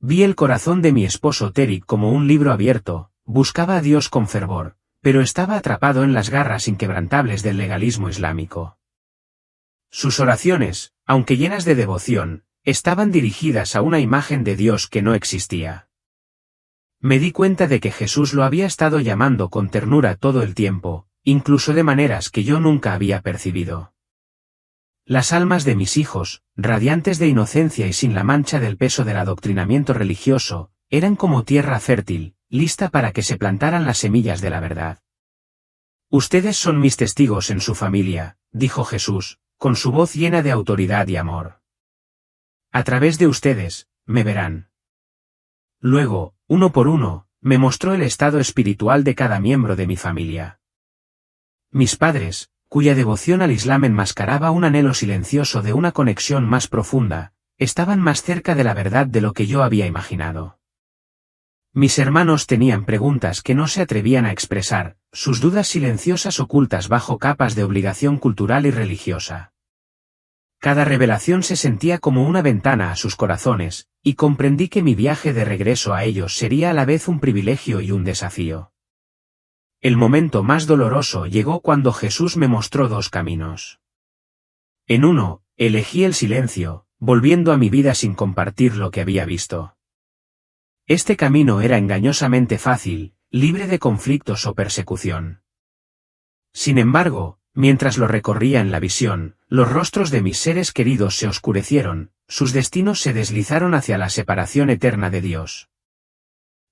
A: Vi el corazón de mi esposo Tariq como un libro abierto, buscaba a Dios con fervor, pero estaba atrapado en las garras inquebrantables del legalismo islámico. Sus oraciones, aunque llenas de devoción, estaban dirigidas a una imagen de Dios que no existía. Me di cuenta de que Jesús lo había estado llamando con ternura todo el tiempo, incluso de maneras que yo nunca había percibido. Las almas de mis hijos, radiantes de inocencia y sin la mancha del peso del adoctrinamiento religioso, eran como tierra fértil, lista para que se plantaran las semillas de la verdad. Ustedes son mis testigos en su familia, dijo Jesús, con su voz llena de autoridad y amor. A través de ustedes, me verán. Luego, uno por uno, me mostró el estado espiritual de cada miembro de mi familia. Mis padres, cuya devoción al Islam enmascaraba un anhelo silencioso de una conexión más profunda, estaban más cerca de la verdad de lo que yo había imaginado. Mis hermanos tenían preguntas que no se atrevían a expresar, sus dudas silenciosas ocultas bajo capas de obligación cultural y religiosa. Cada revelación se sentía como una ventana a sus corazones, y comprendí que mi viaje de regreso a ellos sería a la vez un privilegio y un desafío. El momento más doloroso llegó cuando Jesús me mostró dos caminos. En uno, elegí el silencio, volviendo a mi vida sin compartir lo que había visto. Este camino era engañosamente fácil, libre de conflictos o persecución. Sin embargo, mientras lo recorría en la visión, los rostros de mis seres queridos se oscurecieron, sus destinos se deslizaron hacia la separación eterna de Dios.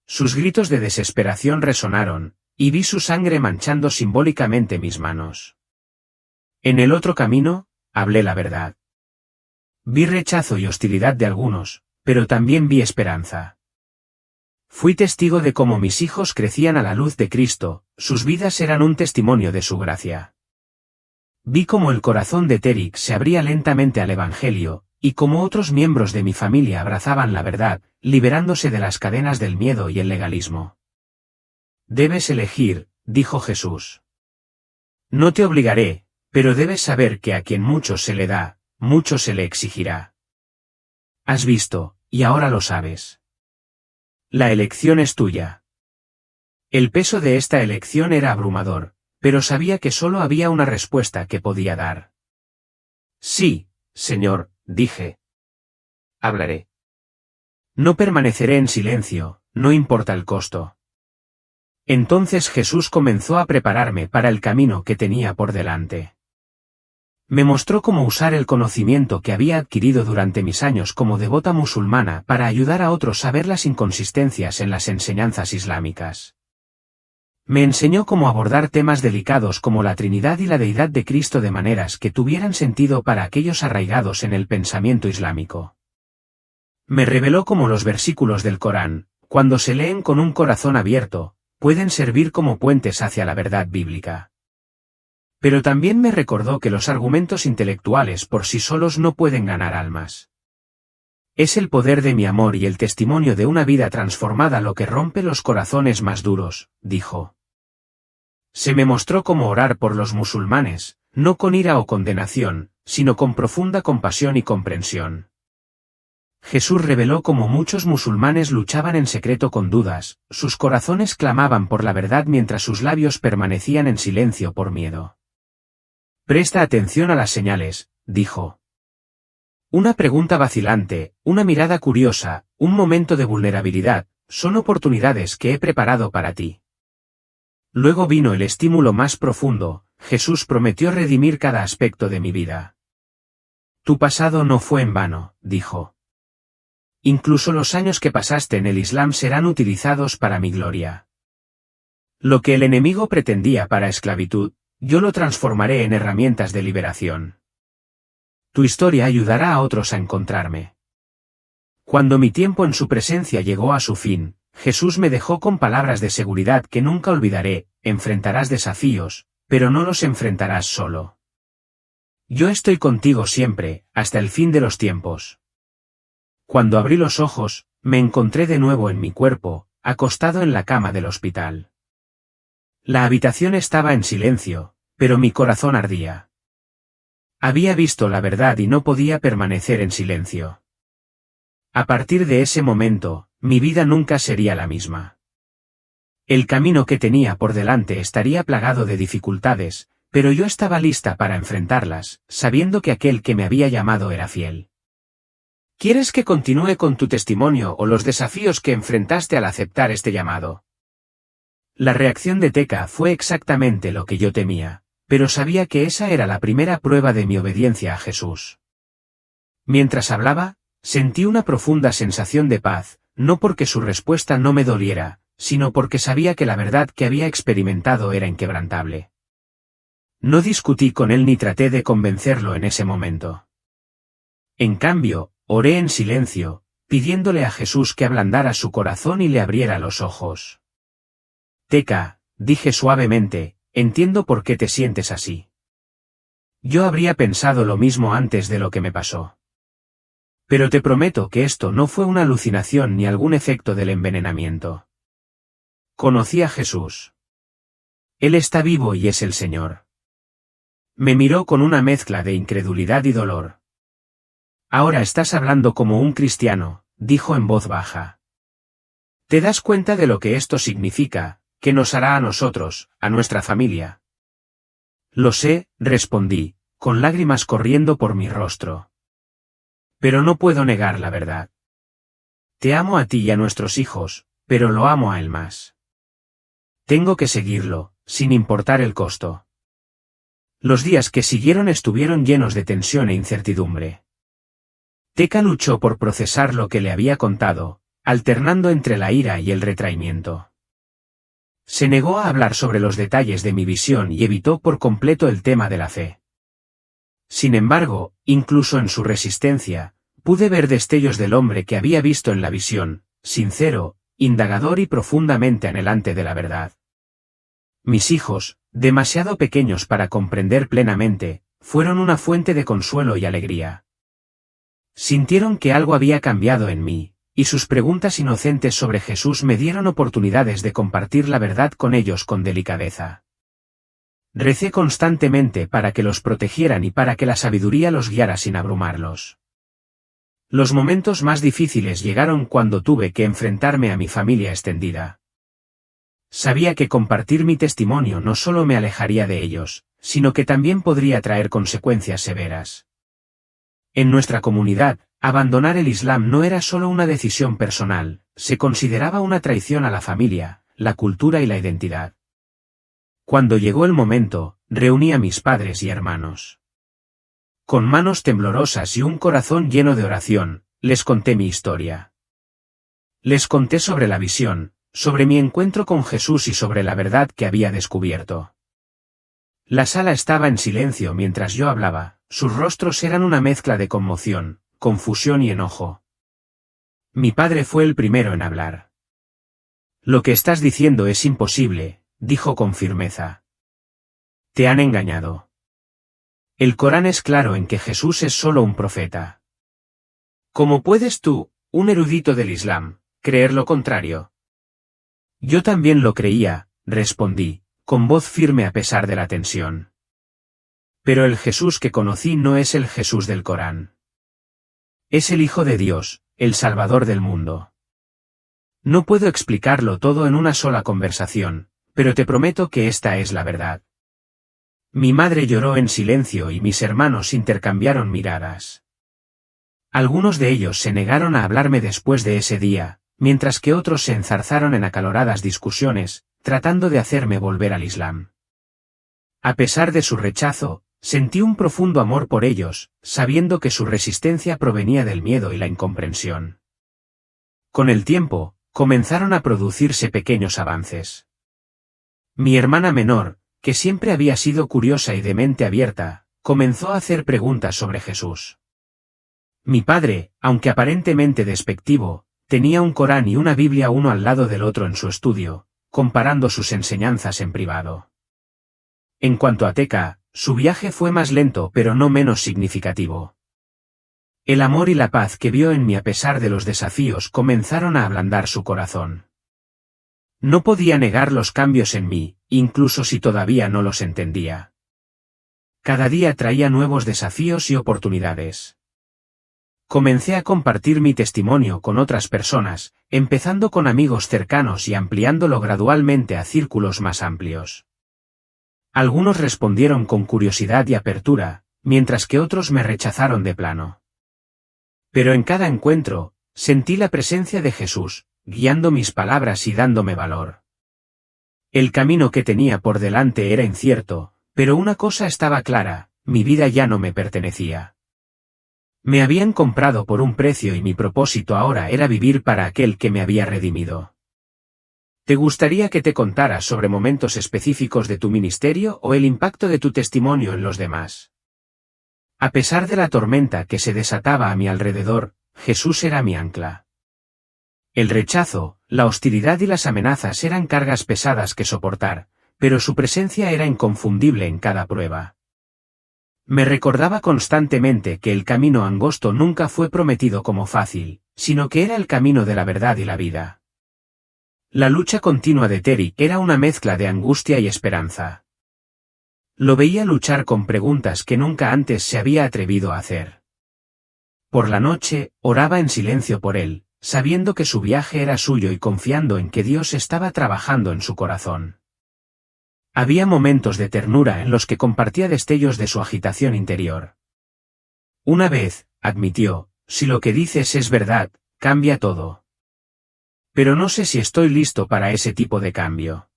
A: Sus gritos de desesperación resonaron, y vi su sangre manchando simbólicamente mis manos. En el otro camino, hablé la verdad. Vi rechazo y hostilidad de algunos, pero también vi esperanza. Fui testigo de cómo mis hijos crecían a la luz de Cristo, sus vidas eran un testimonio de su gracia. Vi cómo el corazón de Tariq se abría lentamente al Evangelio, y cómo otros miembros de mi familia abrazaban la verdad, liberándose de las cadenas del miedo y el legalismo. Debes elegir, dijo Jesús. No te obligaré, pero debes saber que a quien mucho se le da, mucho se le exigirá. Has visto, y ahora lo sabes. La elección es tuya. El peso de esta elección era abrumador, pero sabía que solo había una respuesta que podía dar. Sí, Señor, dije. Hablaré. No permaneceré en silencio, no importa el costo. Entonces Jesús comenzó a prepararme para el camino que tenía por delante. Me mostró cómo usar el conocimiento que había adquirido durante mis años como devota musulmana para ayudar a otros a ver las inconsistencias en las enseñanzas islámicas. Me enseñó cómo abordar temas delicados como la Trinidad y la deidad de Cristo de maneras que tuvieran sentido para aquellos arraigados en el pensamiento islámico. Me reveló cómo los versículos del Corán, cuando se leen con un corazón abierto, pueden servir como puentes hacia la verdad bíblica. Pero también me recordó que los argumentos intelectuales por sí solos no pueden ganar almas. Es el poder de mi amor y el testimonio de una vida transformada lo que rompe los corazones más duros, dijo. Se me mostró cómo orar por los musulmanes, no con ira o condenación, sino con profunda compasión y comprensión. Jesús reveló cómo muchos musulmanes luchaban en secreto con dudas, sus corazones clamaban por la verdad mientras sus labios permanecían en silencio por miedo. Presta atención a las señales, dijo. Una pregunta vacilante, una mirada curiosa, un momento de vulnerabilidad, son oportunidades que he preparado para ti. Luego vino el estímulo más profundo, Jesús prometió redimir cada aspecto de mi vida. Tu pasado no fue en vano, dijo. Incluso los años que pasaste en el Islam serán utilizados para mi gloria. Lo que el enemigo pretendía para esclavitud, yo lo transformaré en herramientas de liberación. Tu historia ayudará a otros a encontrarme. Cuando mi tiempo en su presencia llegó a su fin, Jesús me dejó con palabras de seguridad que nunca olvidaré: enfrentarás desafíos, pero no los enfrentarás solo. Yo estoy contigo siempre, hasta el fin de los tiempos. Cuando abrí los ojos, me encontré de nuevo en mi cuerpo, acostado en la cama del hospital. La habitación estaba en silencio, pero mi corazón ardía. Había visto la verdad y no podía permanecer en silencio. A partir de ese momento, mi vida nunca sería la misma. El camino que tenía por delante estaría plagado de dificultades, pero yo estaba lista para enfrentarlas, sabiendo que aquel que me había llamado era fiel. ¿Quieres que continúe con tu testimonio o los desafíos que enfrentaste al aceptar este llamado? La reacción de Teka fue exactamente lo que yo temía, pero sabía que esa era la primera prueba de mi obediencia a Jesús. Mientras hablaba, sentí una profunda sensación de paz, no porque su respuesta no me doliera, sino porque sabía que la verdad que había experimentado era inquebrantable. No discutí con él ni traté de convencerlo en ese momento. En cambio, oré en silencio, pidiéndole a Jesús que ablandara su corazón y le abriera los ojos. Teka, dije suavemente, entiendo por qué te sientes así. Yo habría pensado lo mismo antes de lo que me pasó. Pero te prometo que esto no fue una alucinación ni algún efecto del envenenamiento. Conocí a Jesús. Él está vivo y es el Señor. Me miró con una mezcla de incredulidad y dolor. Ahora estás hablando como un cristiano, dijo en voz baja. ¿Te das cuenta de lo que esto significa? ¿Qué nos hará a nosotros, a nuestra familia? Lo sé, respondí, con lágrimas corriendo por mi rostro. Pero no puedo negar la verdad. Te amo a ti y a nuestros hijos, pero lo amo a él más. Tengo que seguirlo, sin importar el costo. Los días que siguieron estuvieron llenos de tensión e incertidumbre. Teka luchó por procesar lo que le había contado, alternando entre la ira y el retraimiento. Se negó a hablar sobre los detalles de mi visión y evitó por completo el tema de la fe. Sin embargo, incluso en su resistencia, pude ver destellos del hombre que había visto en la visión, sincero, indagador y profundamente anhelante de la verdad. Mis hijos, demasiado pequeños para comprender plenamente, fueron una fuente de consuelo y alegría. Sintieron que algo había cambiado en mí, y sus preguntas inocentes sobre Jesús me dieron oportunidades de compartir la verdad con ellos con delicadeza. Recé constantemente para que los protegieran y para que la sabiduría los guiara sin abrumarlos. Los momentos más difíciles llegaron cuando tuve que enfrentarme a mi familia extendida. Sabía que compartir mi testimonio no solo me alejaría de ellos, sino que también podría traer consecuencias severas. En nuestra comunidad, abandonar el Islam no era solo una decisión personal, se consideraba una traición a la familia, la cultura y la identidad. Cuando llegó el momento, reuní a mis padres y hermanos. Con manos temblorosas y un corazón lleno de oración, les conté mi historia. Les conté sobre la visión, sobre mi encuentro con Jesús y sobre la verdad que había descubierto. La sala estaba en silencio mientras yo hablaba, sus rostros eran una mezcla de conmoción, confusión y enojo. Mi padre fue el primero en hablar. Lo que estás diciendo es imposible, dijo con firmeza. Te han engañado. El Corán es claro en que Jesús es solo un profeta. ¿Cómo puedes tú, un erudito del Islam, creer lo contrario? Yo también lo creía, respondí, con voz firme a pesar de la tensión. Pero el Jesús que conocí no es el Jesús del Corán. Es el Hijo de Dios, el Salvador del mundo. No puedo explicarlo todo en una sola conversación, pero te prometo que esta es la verdad. Mi madre lloró en silencio y mis hermanos intercambiaron miradas. Algunos de ellos se negaron a hablarme después de ese día, mientras que otros se enzarzaron en acaloradas discusiones, tratando de hacerme volver al Islam. A pesar de su rechazo, sentí un profundo amor por ellos, sabiendo que su resistencia provenía del miedo y la incomprensión. Con el tiempo, comenzaron a producirse pequeños avances. Mi hermana menor, que siempre había sido curiosa y de mente abierta, comenzó a hacer preguntas sobre Jesús. Mi padre, aunque aparentemente despectivo, tenía un Corán y una Biblia uno al lado del otro en su estudio, comparando sus enseñanzas en privado. En cuanto a Teca, su viaje fue más lento pero no menos significativo. El amor y la paz que vio en mí a pesar de los desafíos comenzaron a ablandar su corazón. No podía negar los cambios en mí, incluso si todavía no los entendía. Cada día traía nuevos desafíos y oportunidades. Comencé a compartir mi testimonio con otras personas, empezando con amigos cercanos y ampliándolo gradualmente a círculos más amplios. Algunos respondieron con curiosidad y apertura, mientras que otros me rechazaron de plano. Pero en cada encuentro, sentí la presencia de Jesús, guiando mis palabras y dándome valor. El camino que tenía por delante era incierto, pero una cosa estaba clara, mi vida ya no me pertenecía. Me habían comprado por un precio y mi propósito ahora era vivir para aquel que me había redimido. ¿Te gustaría que te contara sobre momentos específicos de tu ministerio o el impacto de tu testimonio en los demás? A pesar de la tormenta que se desataba a mi alrededor, Jesús era mi ancla. El rechazo, la hostilidad y las amenazas eran cargas pesadas que soportar, pero su presencia era inconfundible en cada prueba. Me recordaba constantemente que el camino angosto nunca fue prometido como fácil, sino que era el camino de la verdad y la vida. La lucha continua de Terry era una mezcla de angustia y esperanza. Lo veía luchar con preguntas que nunca antes se había atrevido a hacer. Por la noche, oraba en silencio por él, sabiendo que su viaje era suyo y confiando en que Dios estaba trabajando en su corazón. Había momentos de ternura en los que compartía destellos de su agitación interior. Una vez, admitió, si lo que dices es verdad, cambia todo. Pero no sé si estoy listo para ese tipo de cambio.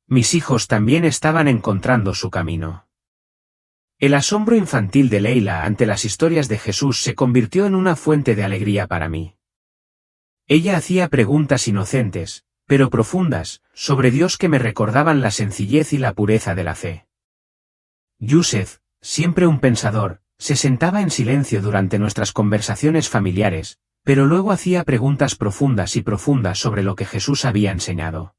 A: Mis hijos también estaban encontrando su camino. El asombro infantil de Leila ante las historias de Jesús se convirtió en una fuente de alegría para mí. Ella hacía preguntas inocentes, pero profundas, sobre Dios que me recordaban la sencillez y la pureza de la fe. Yusef, siempre un pensador, se sentaba en silencio durante nuestras conversaciones familiares, pero luego hacía preguntas profundas sobre lo que Jesús había enseñado.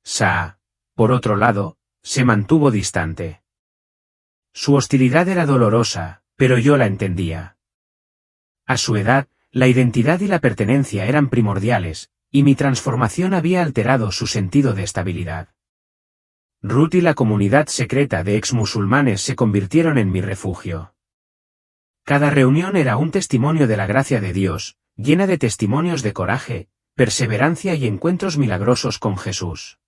A: Saa, por otro lado, se mantuvo distante. Su hostilidad era dolorosa, pero yo la entendía. A su edad, La identidad y la pertenencia eran primordiales, y mi transformación había alterado su sentido de estabilidad. Ruth y la comunidad secreta de ex-musulmanes se convirtieron en mi refugio. Cada reunión era un testimonio de la gracia de Dios, llena de testimonios de coraje, perseverancia y encuentros milagrosos con Jesús.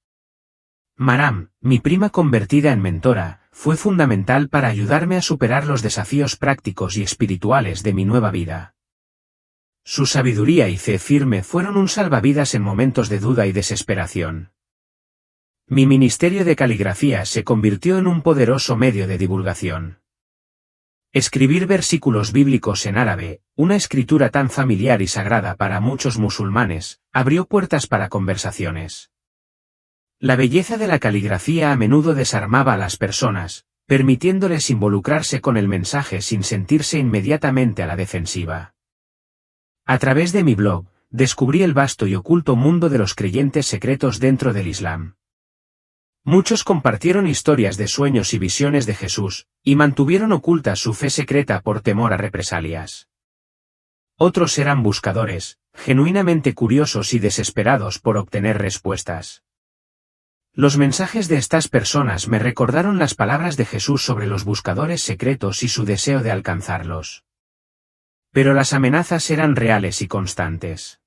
A: Maram, mi prima convertida en mentora, fue fundamental para ayudarme a superar los desafíos prácticos y espirituales de mi nueva vida. Su sabiduría y fe firme fueron un salvavidas en momentos de duda y desesperación. Mi ministerio de caligrafía se convirtió en un poderoso medio de divulgación. Escribir versículos bíblicos en árabe, una escritura tan familiar y sagrada para muchos musulmanes, abrió puertas para conversaciones. La belleza de la caligrafía a menudo desarmaba a las personas, permitiéndoles involucrarse con el mensaje sin sentirse inmediatamente a la defensiva. A través de mi blog, descubrí el vasto y oculto mundo de los creyentes secretos dentro del Islam. Muchos compartieron historias de sueños y visiones de Jesús, y mantuvieron oculta su fe secreta por temor a represalias. Otros eran buscadores, genuinamente curiosos y desesperados por obtener respuestas. Los mensajes de estas personas me recordaron las palabras de Jesús sobre los buscadores secretos y su deseo de alcanzarlos. Pero las amenazas eran reales y constantes.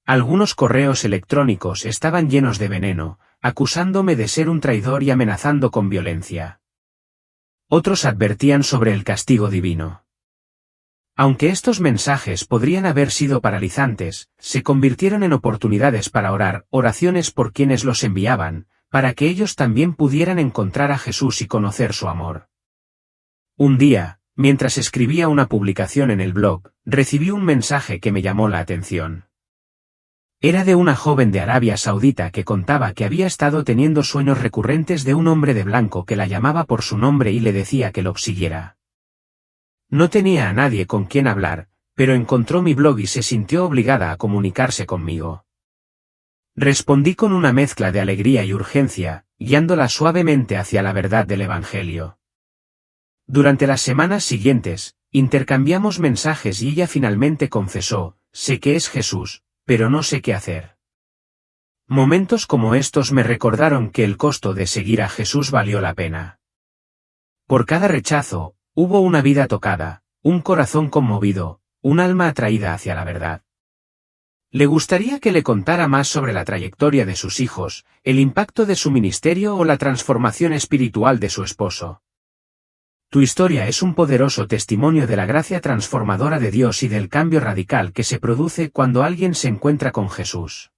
A: Algunos correos electrónicos estaban llenos de veneno, acusándome de ser un traidor y amenazando con violencia. Otros advertían sobre el castigo divino. Aunque estos mensajes podrían haber sido paralizantes, se convirtieron en oportunidades para orar, oraciones por quienes los enviaban, para que ellos también pudieran encontrar a Jesús y conocer su amor. Un día, mientras escribía una publicación en el blog, recibí un mensaje que me llamó la atención. Era de una joven de Arabia Saudita que contaba que había estado teniendo sueños recurrentes de un hombre de blanco que la llamaba por su nombre y le decía que lo siguiera. No tenía a nadie con quien hablar, pero encontró mi blog y se sintió obligada a comunicarse conmigo. Respondí con una mezcla de alegría y urgencia, guiándola suavemente hacia la verdad del Evangelio. Durante las semanas siguientes, intercambiamos mensajes y ella finalmente confesó: sé que es Jesús, pero no sé qué hacer. Momentos como estos me recordaron que el costo de seguir a Jesús valió la pena. Por cada rechazo, hubo una vida tocada, un corazón conmovido, un alma atraída hacia la verdad. Le gustaría que le contara más sobre la trayectoria de sus hijos, el impacto de su ministerio o la transformación espiritual de su esposo. Tu historia es un poderoso testimonio de la gracia transformadora de Dios y del cambio radical que se produce cuando alguien se encuentra con Jesús.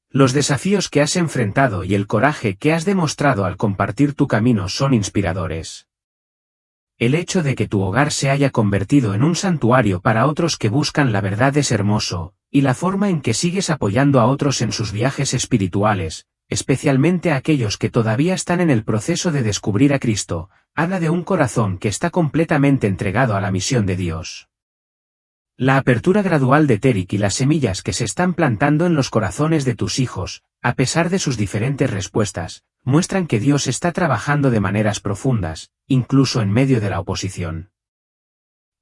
A: Los desafíos que has enfrentado y el coraje que has demostrado al compartir tu camino son inspiradores. El hecho de que tu hogar se haya convertido en un santuario para otros que buscan la verdad es hermoso, y la forma en que sigues apoyando a otros en sus viajes espirituales, especialmente a aquellos que todavía están en el proceso de descubrir a Cristo, habla de un corazón que está completamente entregado a la misión de Dios. La apertura gradual de Terik y las semillas que se están plantando en los corazones de tus hijos, a pesar de sus diferentes respuestas, muestran que Dios está trabajando de maneras profundas, incluso en medio de la oposición.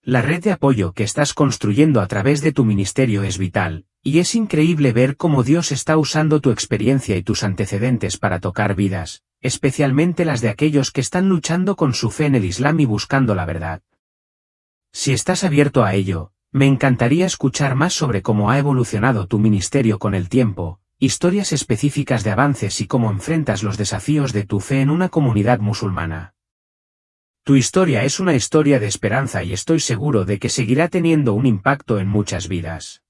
A: La red de apoyo que estás construyendo a través de tu ministerio es vital, y es increíble ver cómo Dios está usando tu experiencia y tus antecedentes para tocar vidas, especialmente las de aquellos que están luchando con su fe en el Islam y buscando la verdad. Si estás abierto a ello, me encantaría escuchar más sobre cómo ha evolucionado tu ministerio con el tiempo, historias específicas de avances y cómo enfrentas los desafíos de tu fe en una comunidad musulmana. Tu historia es una historia de esperanza y estoy seguro de que seguirá teniendo un impacto en muchas vidas.